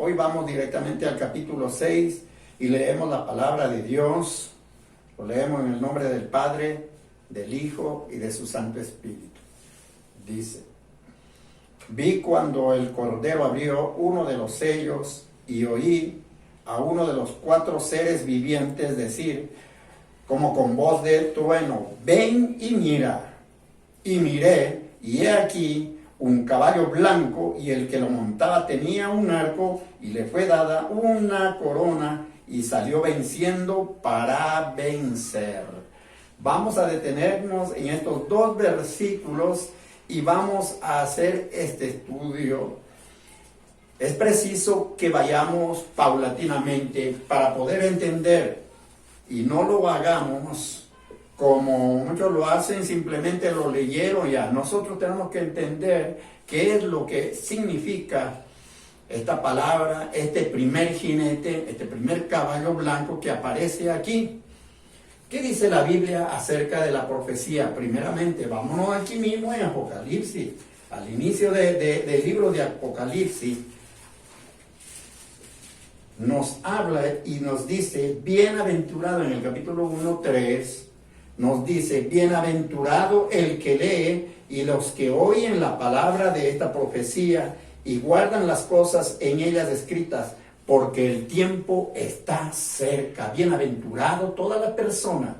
hoy vamos directamente al capítulo 6 y leemos la palabra de Dios. Lo leemos en el nombre del Padre, del Hijo y de su Santo Espíritu. Dice: vi cuando el Cordero abrió uno de los sellos y oí a uno de los 4 seres vivientes decir, como con voz de trueno, ven y mira. Y miré, y he aquí un caballo blanco, y el que lo montaba tenía un arco, y le fue dada una corona, y salió venciendo para vencer. Vamos a detenernos en estos 2 versículos y vamos a hacer este estudio. Es preciso que vayamos paulatinamente para poder entender, y no lo hagamos como muchos lo hacen, simplemente lo leyeron ya. Nosotros tenemos que entender qué es lo que significa esta palabra, este primer jinete, este primer caballo blanco que aparece aquí. ¿Qué dice la Biblia acerca de la profecía? Primeramente, vámonos aquí mismo en Apocalipsis, al inicio del libro de Apocalipsis. Nos habla y nos dice, bienaventurado, en el capítulo 1:3, nos dice, bienaventurado el que lee y los que oyen la palabra de esta profecía y guardan las cosas en ellas escritas, porque el tiempo está cerca. Bienaventurado toda la persona,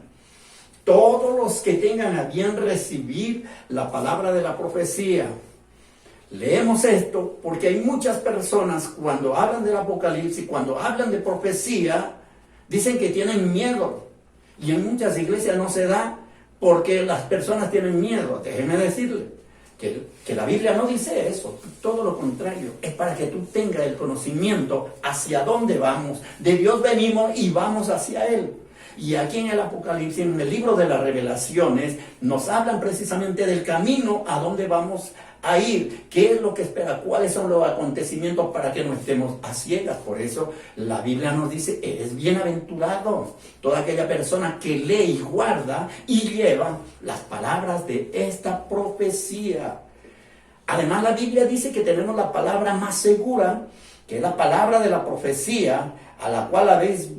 todos los que tengan a bien recibir la palabra de la profecía. Leemos esto porque hay muchas personas cuando hablan del Apocalipsis, cuando hablan de profecía, dicen que tienen miedo. Y en muchas iglesias no se da porque las personas tienen miedo. Déjeme decirle que la Biblia no dice eso, todo lo contrario. Es para que tú tengas el conocimiento hacia dónde vamos. De Dios venimos y vamos hacia Él. Y aquí en el Apocalipsis, en el libro de las Revelaciones, nos hablan precisamente del camino a dónde vamos a ir, qué es lo que espera, cuáles son los acontecimientos para que no estemos a ciegas. Por eso la Biblia nos dice, eres bienaventurado toda aquella persona que lee y guarda y lleva las palabras de esta profecía. Además, la Biblia dice que tenemos la palabra más segura, que es la palabra de la profecía, a la cual habéis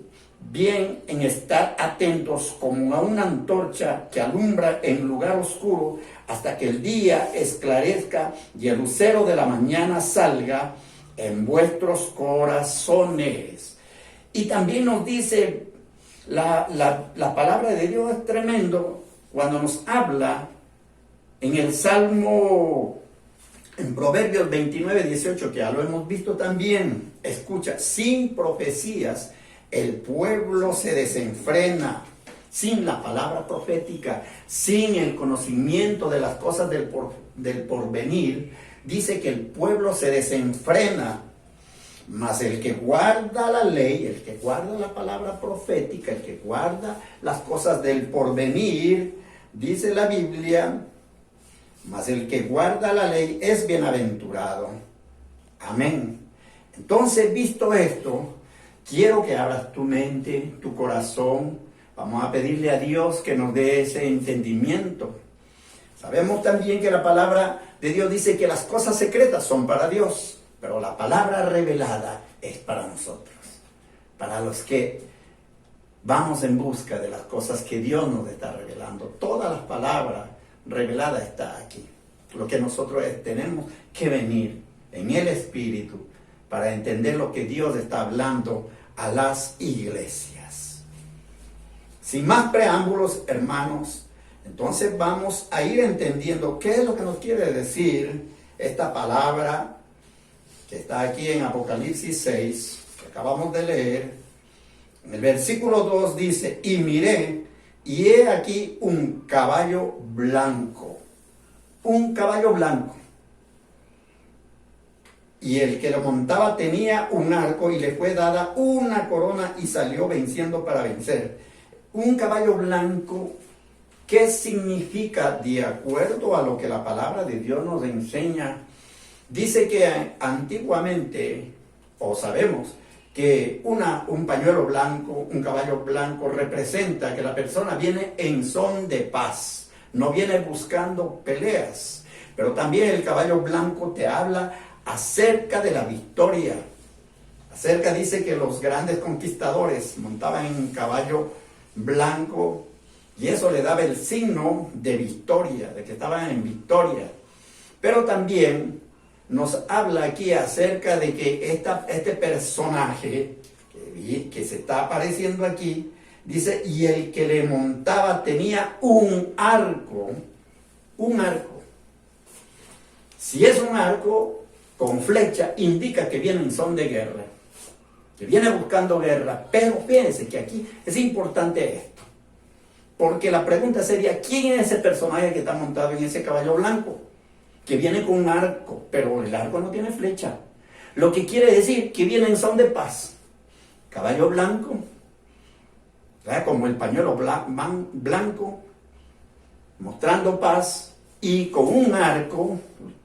bien en estar atentos como a una antorcha que alumbra en lugar oscuro hasta que el día esclarezca y el lucero de la mañana salga en vuestros corazones. Y también nos dice la palabra de Dios, es tremendo cuando nos habla en el Salmo, en Proverbios 29:18, que ya lo hemos visto también. Escucha, sin profecías el pueblo se desenfrena. Sin la palabra profética, sin el conocimiento de las cosas del porvenir, dice que el pueblo se desenfrena. Mas el que guarda la ley, el que guarda la palabra profética, el que guarda las cosas del porvenir, dice la Biblia, mas el que guarda la ley es bienaventurado. Amén. Entonces, visto esto, quiero que abras tu mente, tu corazón. Vamos a pedirle a Dios que nos dé ese entendimiento. Sabemos también que la palabra de Dios dice que las cosas secretas son para Dios, pero la palabra revelada es para nosotros, para los que vamos en busca de las cosas que Dios nos está revelando. Todas las palabras reveladas está aquí. Lo que nosotros tenemos que venir en el Espíritu para entender lo que Dios está hablando a las iglesias. Sin más preámbulos, hermanos, entonces vamos a ir entendiendo qué es lo que nos quiere decir esta palabra que está aquí en Apocalipsis 6, que acabamos de leer. En el versículo 2 dice, y miré, y he aquí un caballo blanco. Un caballo blanco. Y el que lo montaba tenía un arco y le fue dada una corona y salió venciendo para vencer. Un caballo blanco, ¿qué significa? De acuerdo a lo que la palabra de Dios nos enseña, dice que antiguamente, o sabemos, que un pañuelo blanco, un caballo blanco representa que la persona viene en son de paz, no viene buscando peleas. Pero también el caballo blanco te habla acerca de la victoria. Acerca dice que los grandes conquistadores montaban en caballo blanco y eso le daba el signo de victoria, de que estaban en victoria. Pero también nos habla aquí acerca de que este personaje que se está apareciendo aquí, dice, y el que le montaba tenía un arco. Si es un arco con flecha, indica que viene en son de guerra, que viene buscando guerra. Pero fíjense que aquí es importante esto, porque la pregunta sería, ¿quién es ese personaje que está montado en ese caballo blanco? Que viene con un arco, pero el arco no tiene flecha. Lo que quiere decir que viene en son de paz. Caballo blanco, ¿verdad? Como el pañuelo blanco, mostrando paz, y con un arco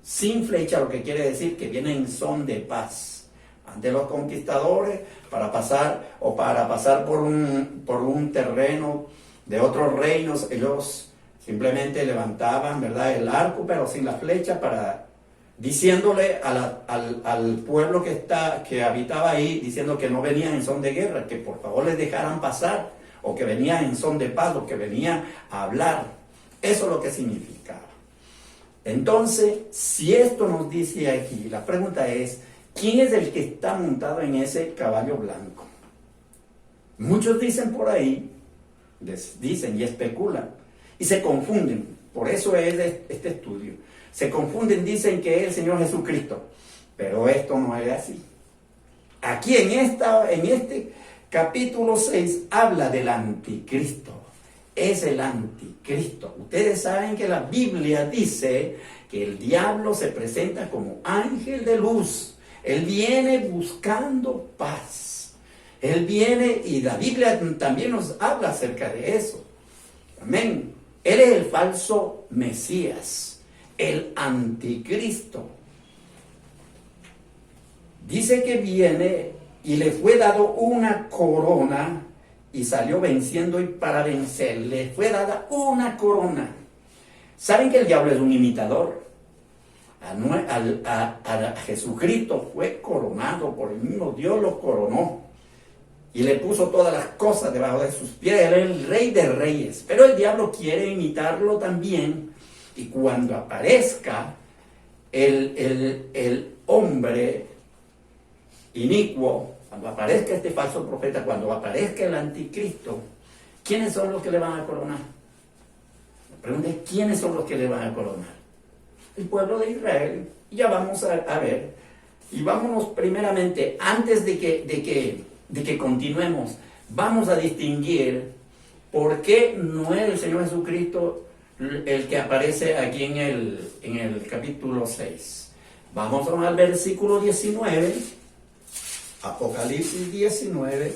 sin flecha, lo que quiere decir que viene en son de paz. Ante los conquistadores, para pasar por un terreno de otros reinos, ellos simplemente levantaban, ¿verdad?, el arco, pero sin la flecha, diciéndole al pueblo que habitaba ahí, diciendo que no venían en son de guerra, que por favor les dejaran pasar, o que venían en son de paz, o que venían a hablar. Eso es lo que significaba. Entonces, si esto nos dice aquí, la pregunta es, ¿quién es el que está montado en ese caballo blanco? Muchos dicen por ahí, dicen y especulan, y se confunden. Por eso es este estudio. Se confunden, dicen que es el Señor Jesucristo, pero esto no es así. Aquí en este capítulo 6 habla del anticristo. Es el anticristo. Ustedes saben que la Biblia dice que el diablo se presenta como ángel de luz. Él viene buscando paz. Él viene, y la Biblia también nos habla acerca de eso. Amén. Él es el falso Mesías, el anticristo. Dice que viene y le fue dado una corona y salió venciendo y para vencer. Le fue dada una corona. ¿Saben que el diablo es un imitador? A Jesucristo fue coronado por el mismo Dios, lo coronó y le puso todas las cosas debajo de sus pies. Él es el rey de reyes, pero el diablo quiere imitarlo también, y cuando aparezca el hombre inicuo, cuando aparezca este falso profeta, cuando aparezca el anticristo, ¿quiénes son los que le van a coronar? La pregunta es, ¿quiénes son los que le van a coronar? El pueblo de Israel. Y ya vamos a ver, y vámonos primeramente, antes de que continuemos, vamos a distinguir por qué no es el Señor Jesucristo el que aparece aquí en el capítulo 6. Vamos al versículo 19, Apocalipsis 19,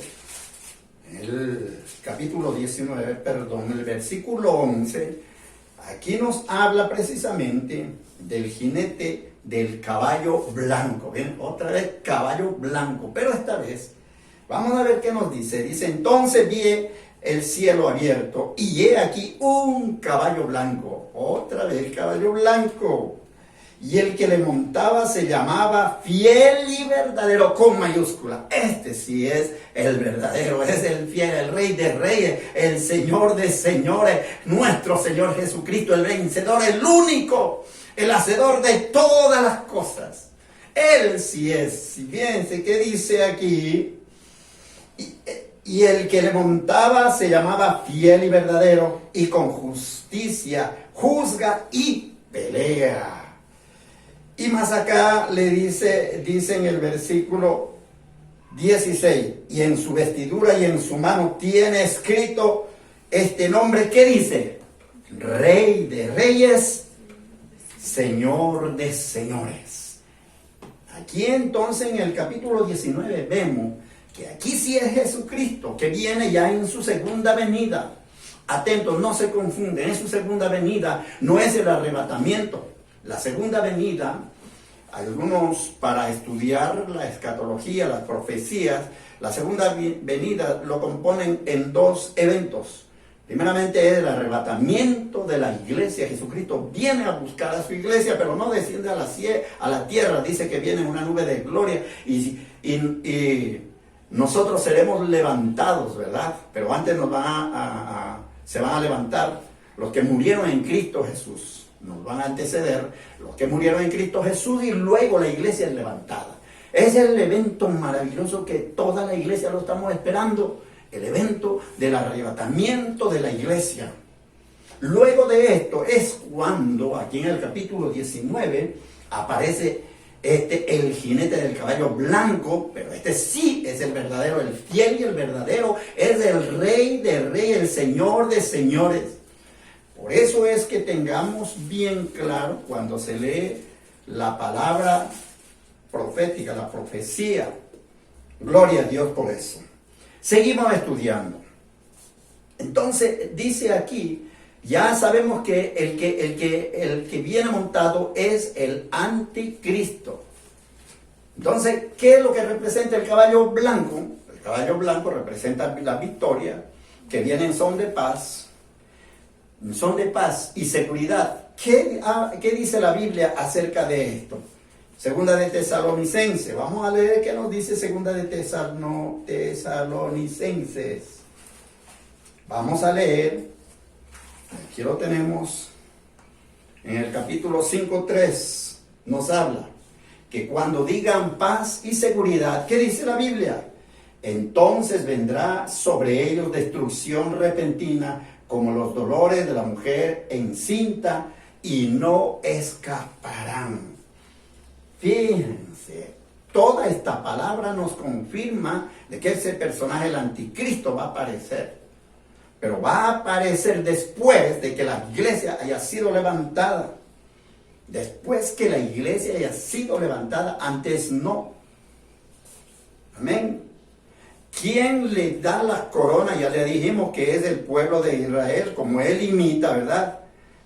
el capítulo 19, perdón, el versículo 11. Aquí nos habla precisamente del jinete del caballo blanco. ¿Ven? Otra vez caballo blanco, pero esta vez vamos a ver qué nos dice. Dice, entonces vi el cielo abierto y he aquí un caballo blanco. Otra vez caballo blanco. Y el que le montaba se llamaba Fiel y Verdadero, con mayúscula. Este sí es el verdadero, es el fiel, el Rey de reyes, el Señor de señores, nuestro Señor Jesucristo, el vencedor, el único, el hacedor de todas las cosas. Él sí es. Y fíjense qué dice aquí. Y el que le montaba se llamaba Fiel y Verdadero, y con justicia juzga y pelea. Y más acá le dice en el versículo 16, y en su vestidura y en su mano tiene escrito este nombre, ¿qué dice? Rey de reyes, Señor de señores. Aquí entonces en el capítulo 19 vemos que aquí sí es Jesucristo, que viene ya en su segunda venida. Atentos, no se confunden, en su segunda venida no es el arrebatamiento. La segunda venida, algunos para estudiar la escatología, las profecías, la segunda venida lo componen en dos eventos. Primeramente es el arrebatamiento de la iglesia. Jesucristo viene a buscar a su iglesia, pero no desciende a la tierra. Dice que viene en una nube de gloria y nosotros seremos levantados, ¿verdad? Pero antes se van a levantar los que murieron en Cristo Jesús. Nos van a anteceder los que murieron en Cristo Jesús y luego la iglesia es levantada. Es el evento maravilloso que toda la iglesia lo estamos esperando. El evento del arrebatamiento de la iglesia. Luego de esto es cuando aquí en el capítulo 19 aparece el jinete del caballo blanco, pero este sí es el verdadero, el fiel y el verdadero, es el rey de reyes, el señor de señores. Por eso es que tengamos bien claro cuando se lee la palabra profética, la profecía. Gloria a Dios por eso. Seguimos estudiando. Entonces dice aquí, ya sabemos que el que viene montado es el anticristo. Entonces, ¿qué es lo que representa el caballo blanco? El caballo blanco representa la victoria, que viene en son de paz y seguridad. ¿Qué dice la Biblia acerca de esto? Segunda de Tesalonicenses. Vamos a leer qué nos dice Segunda de Tesalonicenses. Vamos a leer. Aquí lo tenemos. En el capítulo 5:3 nos habla que cuando digan paz y seguridad, ¿qué dice la Biblia? Entonces vendrá sobre ellos destrucción repentina como los dolores de la mujer encinta y no escaparán. Fíjense, toda esta palabra nos confirma de que ese personaje, el anticristo, va a aparecer. Pero va a aparecer después de que la iglesia haya sido levantada. Después que la iglesia haya sido levantada, antes no. Amén. ¿Quién le da la corona? Ya le dijimos que es el pueblo de Israel, como él imita, ¿verdad?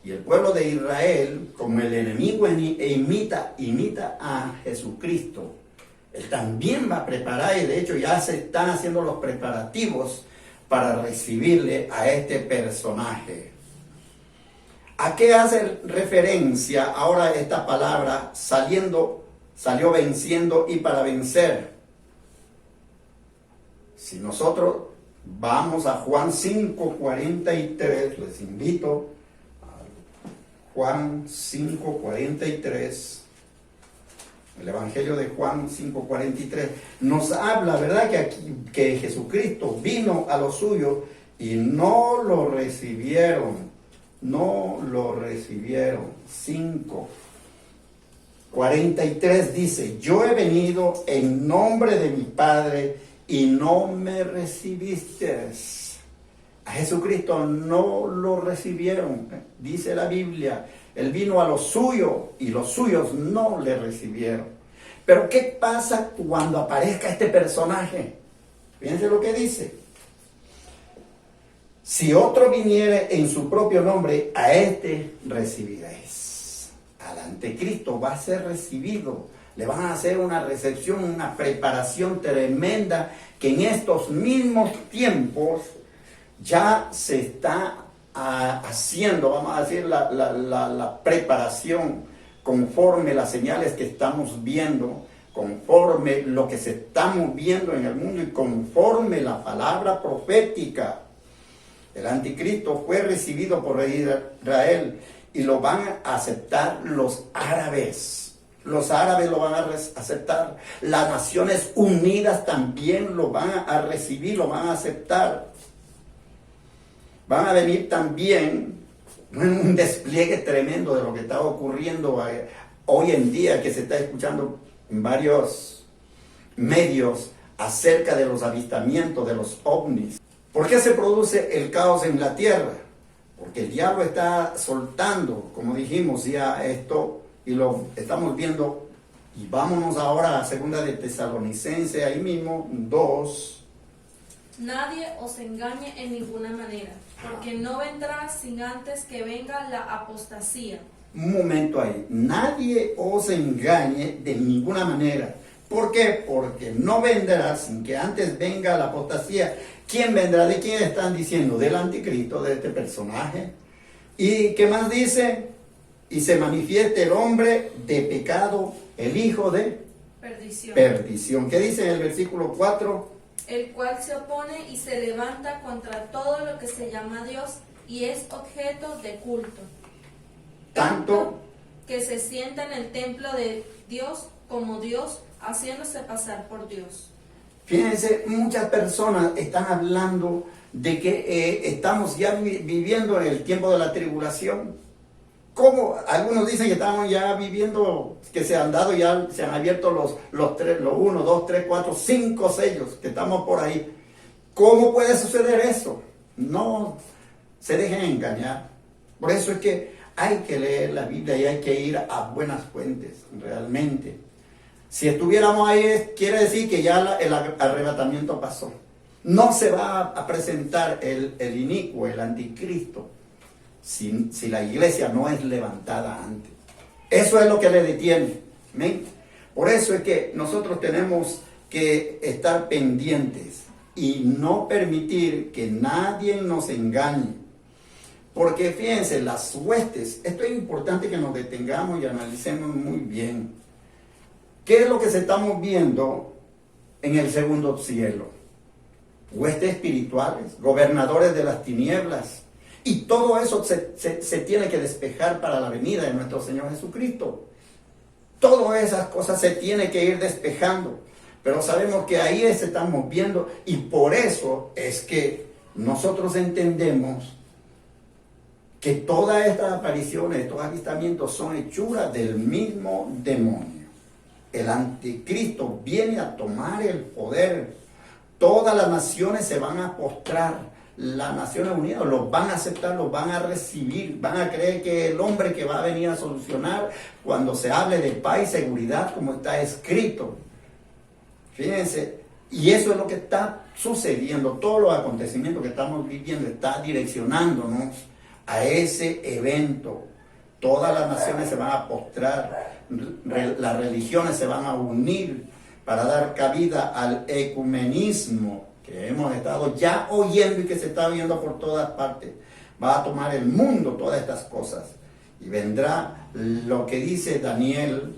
Y el pueblo de Israel, como el enemigo imita a Jesucristo, él también va a preparar, y de hecho ya se están haciendo los preparativos para recibirle a este personaje. ¿A qué hace referencia ahora esta palabra salió venciendo y para vencer? Si nosotros vamos a Juan 5:43, les invito Juan 5:43, el Evangelio de Juan 5:43, nos habla, ¿verdad? Que Jesucristo vino a los suyos y no lo recibieron. 5:43 dice, yo he venido en nombre de mi Padre y no me recibisteis. A Jesucristo no lo recibieron, dice la Biblia. Él vino a los suyos y los suyos no le recibieron. Pero ¿qué pasa cuando aparezca este personaje? Fíjense lo que dice. Si otro viniere en su propio nombre, a este recibiréis. Al anticristo va a ser recibido. Le van a hacer una recepción, una preparación tremenda que en estos mismos tiempos ya se está haciendo, vamos a decir, la preparación conforme las señales que estamos viendo, conforme lo que se está moviendo en el mundo y conforme la palabra profética. El anticristo fue recibido por Israel y lo van a aceptar los árabes. Los árabes lo van a aceptar. Las Naciones Unidas también lo van a recibir, lo van a aceptar. Van a venir también un despliegue tremendo de lo que está ocurriendo hoy en día, que se está escuchando en varios medios acerca de los avistamientos de los ovnis. ¿Por qué se produce el caos en la tierra? Porque el diablo está soltando, como dijimos ya esto, y lo estamos viendo. Y vámonos ahora a Segunda de Tesalonicenses, ahí mismo, 2. Nadie os engañe en ninguna manera, porque no vendrá sin antes que venga la apostasía. Un momento ahí. Nadie os engañe de ninguna manera, ¿Por qué? Porque no vendrá sin que antes venga la apostasía. ¿Quién vendrá? ¿De quién están diciendo? Del anticristo, de este personaje. ¿Y qué más dice? Y se manifieste el hombre de pecado, el hijo de perdición. ¿Qué dice en el versículo 4? El cual se opone y se levanta contra todo lo que se llama Dios y es objeto de culto. Tanto que se sienta en el templo de Dios como Dios, haciéndose pasar por Dios. Fíjense, muchas personas están hablando de que estamos ya viviendo en el tiempo de la tribulación. ¿Cómo? Algunos dicen que estamos ya viviendo, que se han dado ya, se han abierto los 1, 2, 3, 4, 5 sellos, que estamos por ahí. ¿Cómo puede suceder eso? No se dejen engañar. Por eso es que hay que leer la Biblia y hay que ir a buenas fuentes, realmente. Si estuviéramos ahí, quiere decir que ya el arrebatamiento pasó. No se va a presentar el inicuo, el anticristo, si la iglesia no es levantada antes. Eso es lo que le detiene. ¿Ven? Por eso es que nosotros tenemos que estar pendientes y no permitir que nadie nos engañe. Porque fíjense, las huestes, esto es importante que nos detengamos y analicemos muy bien. ¿Qué es lo que se estamos viendo en el segundo cielo? Huestes espirituales, gobernadores de las tinieblas. Y todo eso se tiene que despejar para la venida de nuestro Señor Jesucristo. Todas esas cosas se tienen que ir despejando. Pero sabemos que ahí se estamos viendo y por eso es que nosotros entendemos que todas estas apariciones, estos avistamientos son hechuras del mismo demonio. El anticristo viene a tomar el poder. Todas las naciones se van a postrar. Las Naciones Unidas los van a aceptar, los van a recibir, van a creer que el hombre que va a venir a solucionar cuando se hable de paz y seguridad como está escrito. Fíjense, y eso es lo que está sucediendo. Todos los acontecimientos que estamos viviendo está direccionándonos a ese evento. Todas las naciones se van a postrar, las religiones se van a unir para dar cabida al ecumenismo que hemos estado ya oyendo y que se está viendo por todas partes. Va a tomar el mundo todas estas cosas y vendrá lo que dice Daniel,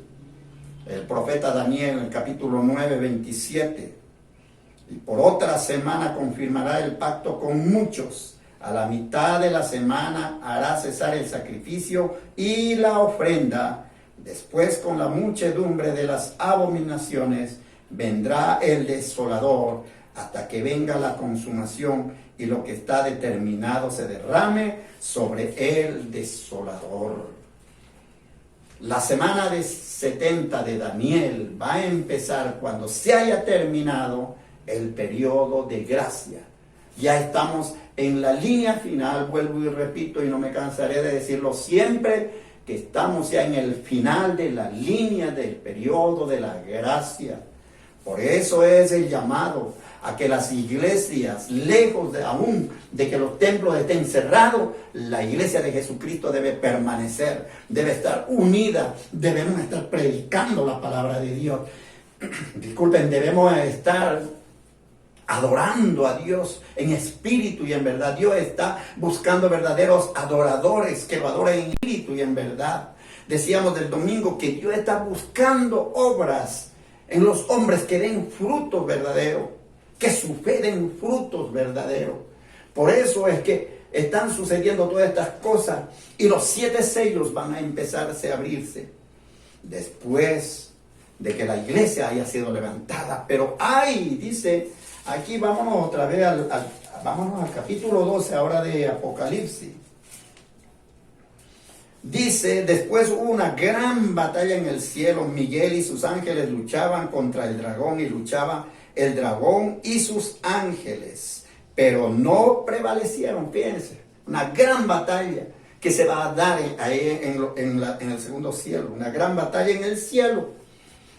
el profeta Daniel, en el capítulo 9, 27. Y por otra semana confirmará el pacto con muchos. A la mitad de la semana hará cesar el sacrificio y la ofrenda. Después, con la muchedumbre de las abominaciones, vendrá el desolador hasta que venga la consumación y lo que está determinado se derrame sobre el desolador. La semana de 70 de Daniel va a empezar cuando se haya terminado el periodo de gracia. Ya estamos en la línea final, vuelvo y repito, y no me cansaré de decirlo siempre, que estamos ya en el final de la línea del periodo de la gracia. Por eso es el llamado a que las iglesias, lejos de aún de que los templos estén cerrados, la iglesia de Jesucristo debe permanecer, debe estar unida, debemos estar predicando la palabra de Dios. Disculpen, debemos estar adorando a Dios en espíritu y en verdad. Dios está buscando verdaderos adoradores que lo adoren en espíritu y en verdad. Decíamos del domingo que Dios está buscando obras en los hombres que den frutos verdaderos, que su fe den frutos verdaderos. Por eso es que están sucediendo todas estas cosas y los 7 sellos van a empezarse a abrirse después de que la iglesia haya sido levantada. Pero dice, aquí vámonos otra vez vámonos al capítulo 12 ahora de Apocalipsis. Dice, después hubo una gran batalla en el cielo. Miguel y sus ángeles luchaban contra el dragón y luchaba el dragón y sus ángeles, pero no prevalecieron. Fíjense, una gran batalla que se va a dar ahí en el segundo cielo, una gran batalla en el cielo.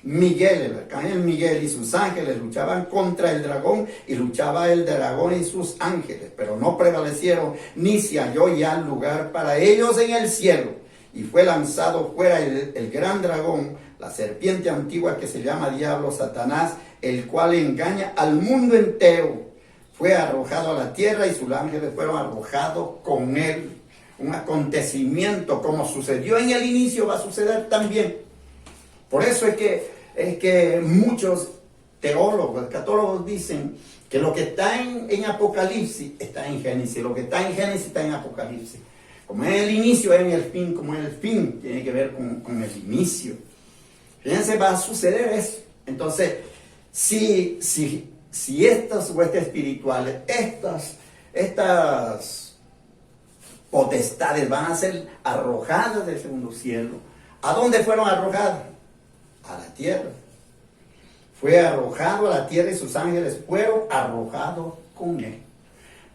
Miguel, el arcángel Miguel y sus ángeles luchaban contra el dragón y luchaba el dragón y sus ángeles, pero no prevalecieron, ni se halló ya lugar para ellos en el cielo. Y fue lanzado fuera el gran dragón, la serpiente antigua que se llama Diablo, Satanás, el cual engaña al mundo entero, fue arrojado a la tierra y sus ángeles fueron arrojados con él. Un acontecimiento como sucedió en el inicio va a suceder también. Por eso es que muchos teólogos, escatólogos dicen que lo que está en Apocalipsis está en Génesis, lo que está en Génesis está en Apocalipsis. Como es el inicio, es en el fin, como es el fin, tiene que ver con el inicio. Fíjense, va a suceder eso. Entonces, si estas huestes espirituales, estas potestades van a ser arrojadas del segundo cielo, ¿a dónde fueron arrojadas? A la tierra. Fue arrojado a la tierra y sus ángeles fueron arrojados con él.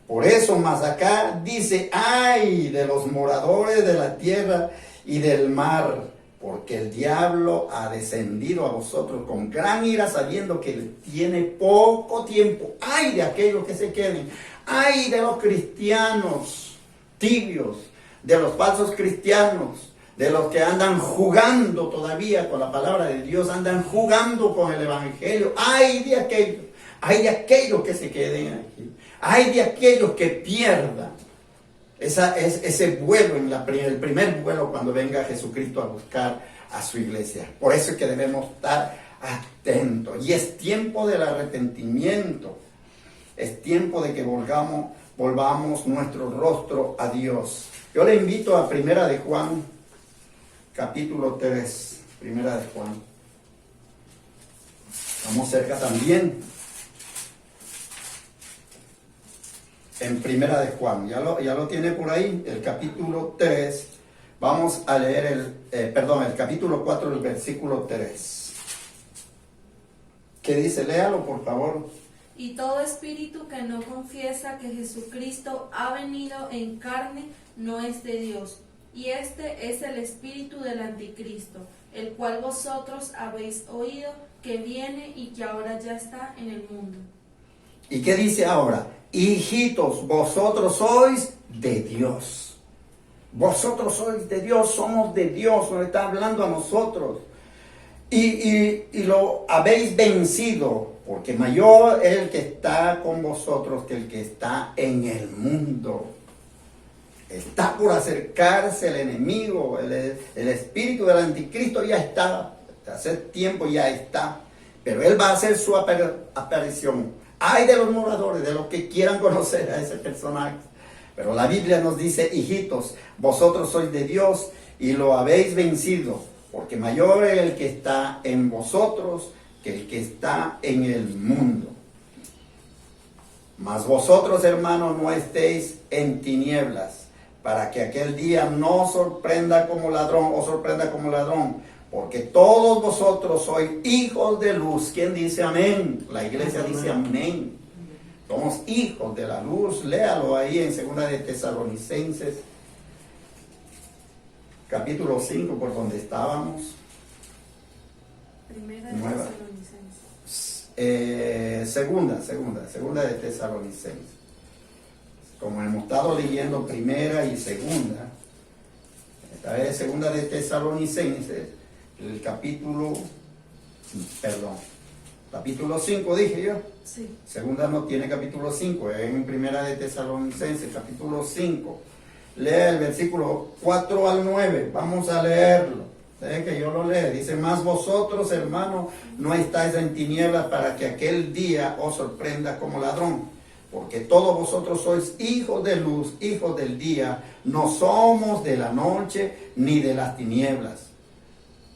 Por eso más acá dice, ay de los moradores de la tierra y del mar, porque el diablo ha descendido a vosotros con gran ira, sabiendo que tiene poco tiempo. Ay de aquellos que se queden, ay de los cristianos tibios, de los falsos cristianos, de los que andan jugando todavía con la palabra de Dios, andan jugando con el evangelio. Ay de aquellos que se queden aquí. Ay de aquellos que pierdan ese vuelo, el primer vuelo cuando venga Jesucristo a buscar a su iglesia. Por eso es que debemos estar atentos. Y es tiempo del arrepentimiento. Es tiempo de que volvamos nuestro rostro a Dios. Yo le invito a Primera de Juan, capítulo 3. Primera de Juan. Estamos cerca también. En Primera de Juan, ya lo tiene por ahí, el capítulo 3, vamos a leer el capítulo 4, el versículo 3. ¿Qué dice? Léalo, por favor. Y todo espíritu que no confiesa que Jesucristo ha venido en carne no es de Dios. Y este es el espíritu del anticristo, el cual vosotros habéis oído que viene y que ahora ya está en el mundo. ¿Y qué dice ahora? Hijitos, vosotros sois de Dios. Vosotros sois de Dios, somos de Dios, nos está hablando a nosotros. Y lo habéis vencido, porque mayor es el que está con vosotros que el que está en el mundo. Está por acercarse el enemigo, el espíritu del anticristo ya está, hace tiempo ya está, pero él va a hacer su aparición. Hay de los moradores, de los que quieran conocer a ese personaje. Pero la Biblia nos dice, hijitos, vosotros sois de Dios y lo habéis vencido, porque mayor es el que está en vosotros que el que está en el mundo. Mas vosotros, hermanos, no estéis en tinieblas, para que aquel día no sorprenda como ladrón, o sorprenda como ladrón. Porque todos vosotros sois hijos de luz. ¿Quién dice amén? La iglesia dice amén. Somos hijos de la luz. Léalo ahí en 2 de Tesalonicenses, capítulo 5, por donde estábamos. Primera de Tesalonicenses. Segunda de Tesalonicenses. Como hemos estado leyendo primera y segunda, esta vez segunda de Tesalonicenses, el capítulo 5 dije yo. Sí. Segunda no tiene capítulo 5, es en Primera de Tesalonicenses, capítulo 5. Lea el versículo 4 al 9, vamos a leerlo. Deje que yo lo lea. Dice, más vosotros, hermanos, no estáis en tinieblas para que aquel día os sorprenda como ladrón. Porque todos vosotros sois hijos de luz, hijos del día. No somos de la noche ni de las tinieblas.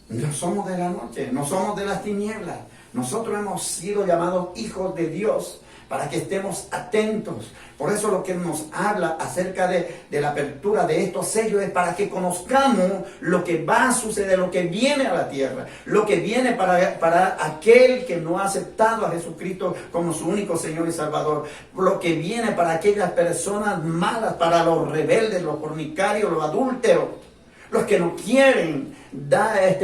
No somos de la noche, no somos de las tinieblas. Nosotros hemos sido llamados hijos de Dios para que estemos atentos. Por eso lo que nos habla acerca de la apertura de estos sellos es para que conozcamos lo que va a suceder, lo que viene a la tierra, lo que viene para aquel que no ha aceptado a Jesucristo como su único Señor y Salvador, lo que viene para aquellas personas malas, para los rebeldes, los fornicarios, los adúlteros, los que no quieren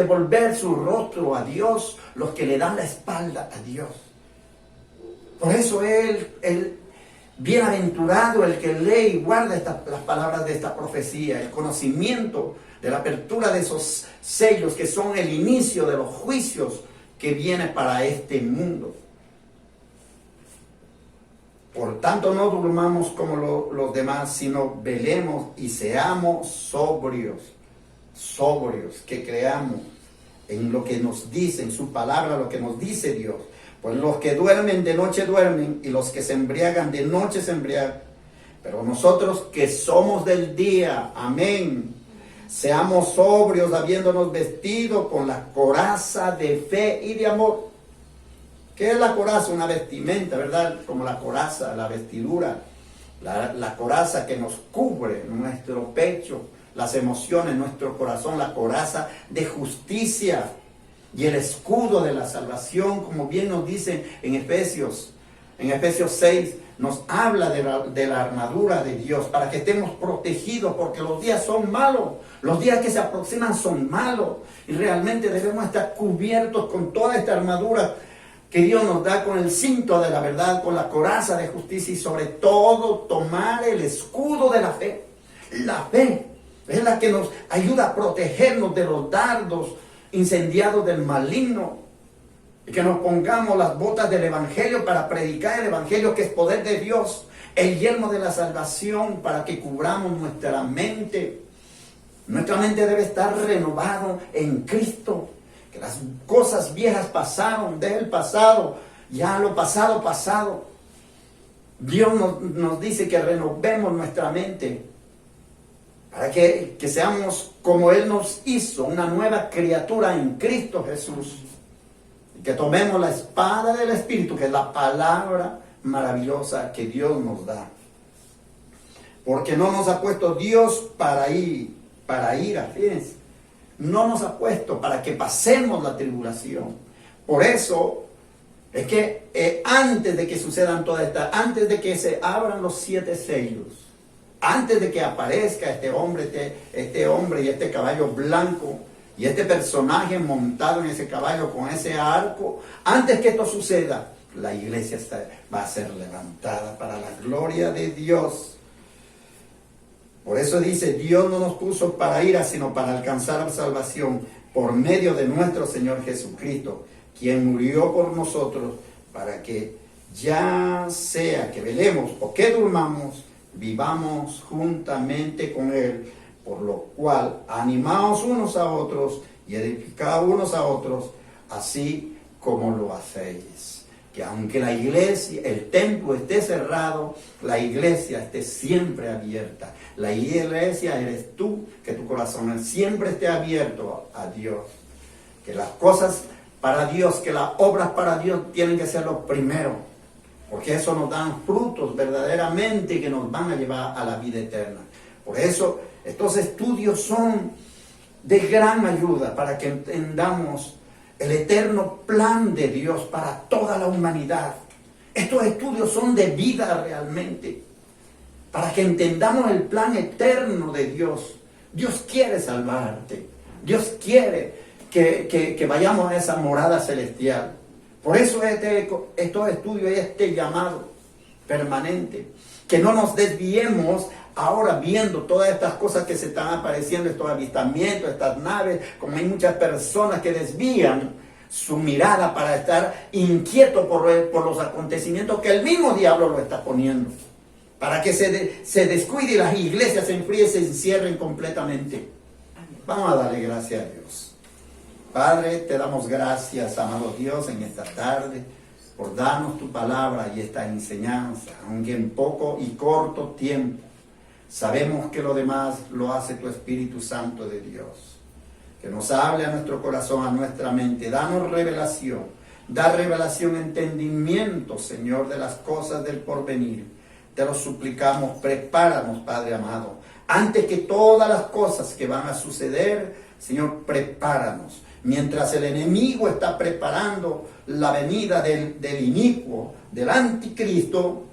volver su rostro a Dios, los que le dan la espalda a Dios. Por eso Él Bienaventurado el que lee y guarda las palabras de esta profecía, el conocimiento de la apertura de esos sellos que son el inicio de los juicios que vienen para este mundo. Por tanto, no durmamos como los demás, sino velemos y seamos sobrios, que creamos en lo que nos dice, en su palabra, lo que nos dice Dios. Pues los que duermen de noche duermen, y los que se embriagan de noche se embriagan. Pero nosotros que somos del día, amén, seamos sobrios, habiéndonos vestido con la coraza de fe y de amor. ¿Qué es la coraza? Una vestimenta, ¿verdad? Como la coraza, la vestidura, la coraza que nos cubre nuestro pecho, las emociones, nuestro corazón, la coraza de justicia y el escudo de la salvación, como bien nos dice en Efesios 6, nos habla de la armadura de Dios para que estemos protegidos, porque los días son malos, los días que se aproximan son malos, y realmente debemos estar cubiertos con toda esta armadura que Dios nos da, con el cinto de la verdad, con la coraza de justicia, y sobre todo tomar el escudo de la fe. La fe es la que nos ayuda a protegernos de los dardos incendiados del maligno, y que nos pongamos las botas del evangelio para predicar el evangelio, que es poder de Dios, el yelmo de la salvación para que cubramos nuestra mente. Nuestra mente debe estar renovada en Cristo, que las cosas viejas pasaron, del pasado, ya lo pasado, pasado. Dios nos dice que renovemos nuestra mente para que seamos como Él nos hizo, una nueva criatura en Cristo Jesús. Y que tomemos la espada del Espíritu, que es la palabra maravillosa que Dios nos da. Porque no nos ha puesto Dios para ira, fíjense. No nos ha puesto para que pasemos la tribulación. Por eso es que antes de que sucedan todas estas, antes de que se abran los 7 sellos, antes de que aparezca este hombre y este caballo blanco, y este personaje montado en ese caballo con ese arco, antes que esto suceda, la iglesia va a ser levantada para la gloria de Dios. Por eso dice, Dios no nos puso para ira, sino para alcanzar la salvación por medio de nuestro Señor Jesucristo, quien murió por nosotros, para que ya sea que velemos o que durmamos, vivamos juntamente con Él. Por lo cual, animaos unos a otros y edificaos unos a otros, así como lo hacéis. Que aunque la iglesia, el templo esté cerrado, la iglesia esté siempre abierta. La iglesia eres tú, que tu corazón siempre esté abierto a Dios. Que las cosas para Dios, que las obras para Dios tienen que ser lo primero, porque eso nos dan frutos verdaderamente que nos van a llevar a la vida eterna. Por eso estos estudios son de gran ayuda para que entendamos el eterno plan de Dios para toda la humanidad. Estos estudios son de vida realmente, para que entendamos el plan eterno de Dios. Dios quiere salvarte. Dios quiere que vayamos a esa morada celestial. Por eso estos estudios, este llamado permanente, que no nos desviemos ahora viendo todas estas cosas que se están apareciendo, estos avistamientos, estas naves, como hay muchas personas que desvían su mirada para estar inquietos por los acontecimientos que el mismo diablo lo está poniendo, para que se descuide y las iglesias se enfríen, se encierren completamente. Vamos a darle gracias a Dios. Padre, te damos gracias, amado Dios, en esta tarde, por darnos tu palabra y esta enseñanza, aunque en poco y corto tiempo. Sabemos que lo demás lo hace tu Espíritu Santo de Dios. Que nos hable a nuestro corazón, a nuestra mente. Danos revelación. Da revelación, entendimiento, Señor, de las cosas del porvenir. Te lo suplicamos, prepáranos, Padre amado. Antes que todas las cosas que van a suceder, Señor, prepáranos. Mientras el enemigo está preparando la venida del inicuo, del anticristo,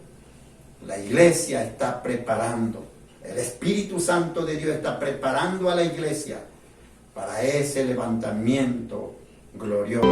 la iglesia está preparando. El Espíritu Santo de Dios está preparando a la iglesia para ese levantamiento glorioso.